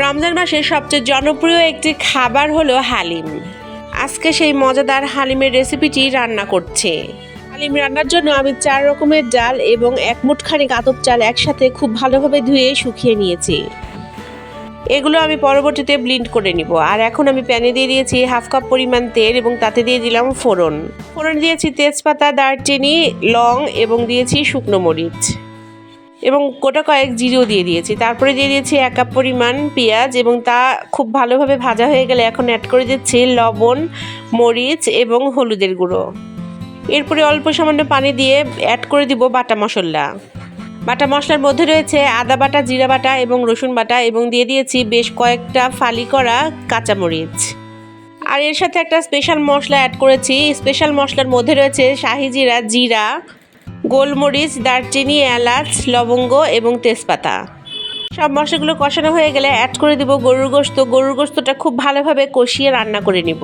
রমজান মাসের সবচেয়ে জনপ্রিয় একটি খাবার হলো হালিম। আজকে সেই মজাদার হালিমের রেসিপিটি রান্না করছে। হালিম রান্নার জন্য আমি 4 রকমের ডাল এবং 1 মুঠখানি আতপ চাল একসাথে খুব ভালোভাবে ধুয়ে শুকিয়ে নিয়েছি। এগুলো আমি পরবর্তীতে ব্লেন্ড করে নিব। আর এখন আমি প্যানে দিয়ে দিয়েছি 1/2 কাপ পরিমাণ তেল এবং তাতে দিয়ে দিলাম ফোড়ন দিয়েছি তেজপাতা, দারচিনি, লং এবং দিয়েছি শুকনো মরিচ এবং গোটা কয়েক জিরেও দিয়ে দিয়েছি। তারপরে দিয়ে দিয়েছি 1 কাপ পরিমাণ পেঁয়াজ এবং তা খুব ভালোভাবে ভাজা হয়ে গেলে এখন অ্যাড করে দিচ্ছি লবণ, মরিচ এবং হলুদের গুঁড়ো। এরপরে অল্প সামান্য পানি দিয়ে অ্যাড করে দিব বাটা মশলা। বাটা মশলার মধ্যে রয়েছে আদা বাটা, জিরা বাটা এবং রসুন বাটা এবং দিয়ে দিয়েছি বেশ কয়েকটা ফালি করা কাঁচামরিচ। আর এর সাথে একটা স্পেশাল মশলা অ্যাড করেছি। স্পেশাল মশলার মধ্যে রয়েছে শাহি জিরা, জিরা, গোলমরিচ, দারচিনি, এলাচ, লবঙ্গ এবং তেজপাতা। সব মশলাগুলো কষানো হয়ে গেলে অ্যাড করে দিব গরুর গোশত। গরুর গোশতটা খুব ভালোভাবে কষিয়ে রান্না করে নিব।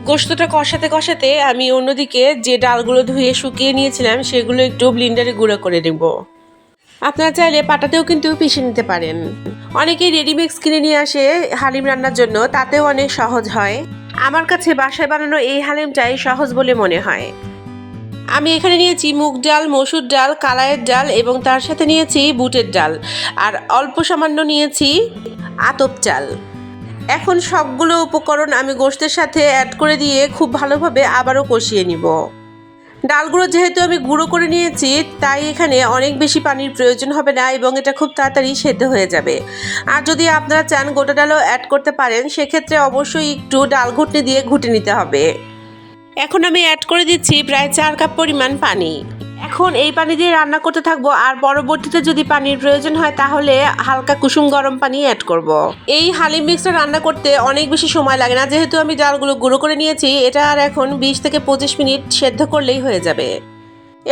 গোশতটা কষাতে কষাতে আমি অন্যদিকে যে ডালগুলো ধুয়ে শুকিয়ে নিয়েছিলাম সেগুলো একটু ব্লেন্ডারে গুঁড়ো করে নেব। আপনারা চাইলে পাটাতেও কিন্তু পিষে নিতে পারেন। অনেকেই রেডিমিক্স কিনে নিয়ে আসে হালিম রান্নার জন্য, তাতেও অনেক সহজ হয়। আমার কাছে বাসায় বানানো এই হালিমটাই সহজ বলে মনে হয়। আমি এখানে নিয়েছি মুগ ডাল, মসুর ডাল, কালাইয়ের ডাল এবং তার সাথে নিয়েছি বুটের ডাল আর অল্প সামান্য নিয়েছি আতপ চাল। এখন সবগুলো উপকরণ আমি গোশতের সাথে অ্যাড করে দিয়ে খুব ভালোভাবে আবারও কষিয়ে নিব। ডালগুলো যেহেতু আমি গুঁড়ো করে নিয়েছি তাই এখানে অনেক বেশি পানির প্রয়োজন হবে না এবং এটা খুব তাড়াতাড়ি সেদ্ধ হয়ে যাবে। আর যদি আপনারা চান গোটা ডালও অ্যাড করতে পারেন, সেক্ষেত্রে অবশ্যই একটু ডাল ঘুটনি দিয়ে ঘুটে নিতে হবে। এখন আমি অ্যাড করে দিচ্ছি প্রায় 4 কাপ পরিমাণ পানি। এখন এই পানি দিয়ে রান্না করতে থাকবো আর পরবর্তীতে যদি পানির প্রয়োজন হয় তাহলে হালকা কুসুম গরম পানি অ্যাড করব। এই হালিম মিক্সটা রান্না করতে অনেক বেশি সময় লাগে না, যেহেতু আমি ডালগুলো গুঁড়ো করে নিয়েছি। এটা আর এখন 20 থেকে 25 মিনিট সেদ্ধ করলেই হয়ে যাবে।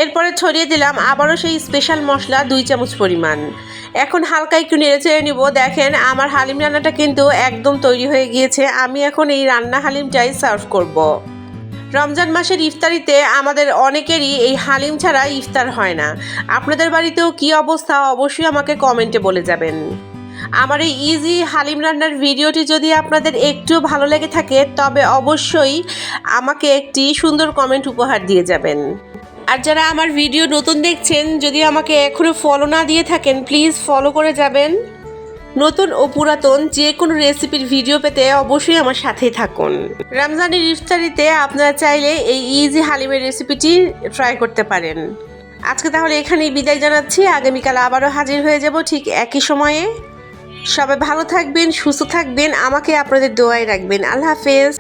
এরপরে ছড়িয়ে দিলাম আবারও সেই স্পেশাল মশলা 2 চামচ পরিমাণ। এখন হালকা একটু নেড়ে চেড়ে নিব। দেখেন আমার হালিম রান্নাটা কিন্তু একদম তৈরি হয়ে গিয়েছে। আমি এখন এই রান্না হালিমটাই সার্ভ করব। রমজান মাসের ইফতারিতে আমাদের অনেকেরই এই হালিম ছাড়া ইফতার হয় না। আপনাদের বাড়িতেও কী অবস্থা অবশ্যই আমাকে কমেন্টে বলে যাবেন। আমার এই ইজি হালিম রান্নার ভিডিওটি যদি আপনাদের একটু ভালো লেগে থাকে তবে অবশ্যই আমাকে একটি সুন্দর কমেন্ট উপহার দিয়ে যাবেন। আর যারা আমার ভিডিও নতুন দেখছেন, যদি আমাকে এখনও ফলো না দিয়ে থাকেন প্লিজ ফলো করে যাবেন। নতুন ও পুরাতন যে কোনো রেসিপির ভিডিও পেতে অবশ্যই আমার সাথেই থাকুন। রমজানের ইফতারিতে আপনারা চাইলে এই ইজি হালিমের রেসিপিটি ট্রাই করতে পারেন। আজকে তাহলে এখানেই বিদায় জানাচ্ছি। আগামীকাল আবারও হাজির হয়ে যাব ঠিক একই সময়ে। সবাই ভালো থাকবেন, সুস্থ থাকবেন, আমাকে আপনাদের দোয়ায় রাখবেন। আল্লাহ হাফেজ।